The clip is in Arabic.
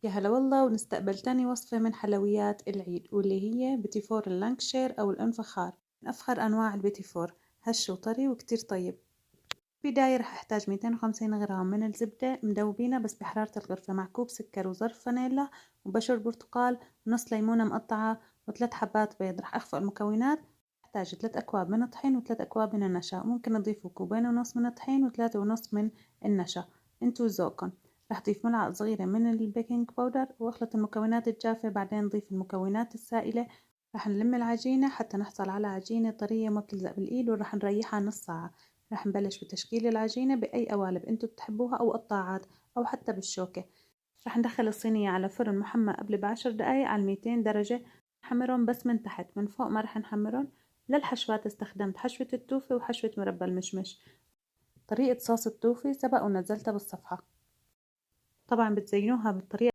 يا هلا والله، ونستقبل تاني وصفة من حلويات العيد واللي هي بيتي فور اللانكشير أو الانفخار، من أفخر أنواع البيتي فور، هش وطري وكتير طيب. بداية رح أحتاج 250 غرام من الزبدة مدوبينة بس بحرارة الغرفة، مع كوب سكر وظرف فانيلا وبشر برتقال ونص ليمونة مقطعة وثلاث حبات بيض. رح أخفق المكونات. أحتاج 3 أكواب من الطحين وثلاث أكواب من النشا، ممكن تضيفوا كوبين ونص من الطحين وثلاثة ونص من النشا، انتو ذوقكن. رح أضيف ملعقة صغيرة من البيكنج باودر وأخلط المكونات الجافة، بعدين نضيف المكونات السائلة. رح نلم العجينة حتى نحصل على عجينة طرية ما بتلزق بالإيد، ورح نريحها نص ساعة. رح نبلش بتشكيل العجينة بأي قوالب انتو بتحبوها أو قطاعات أو حتى بالشوكة. رح ندخل الصينية على فرن محمى قبل ب10 دقايق على 200 درجة. نحمرهم بس من تحت، من فوق ما رح نحمرهم. للحشوات استخدمت حشوة التوفة وحشوة مربى المشمش. طريقة صوص التوفة سبق ونزلتها بالصفحة. طبعا بتزينوها بالطريقة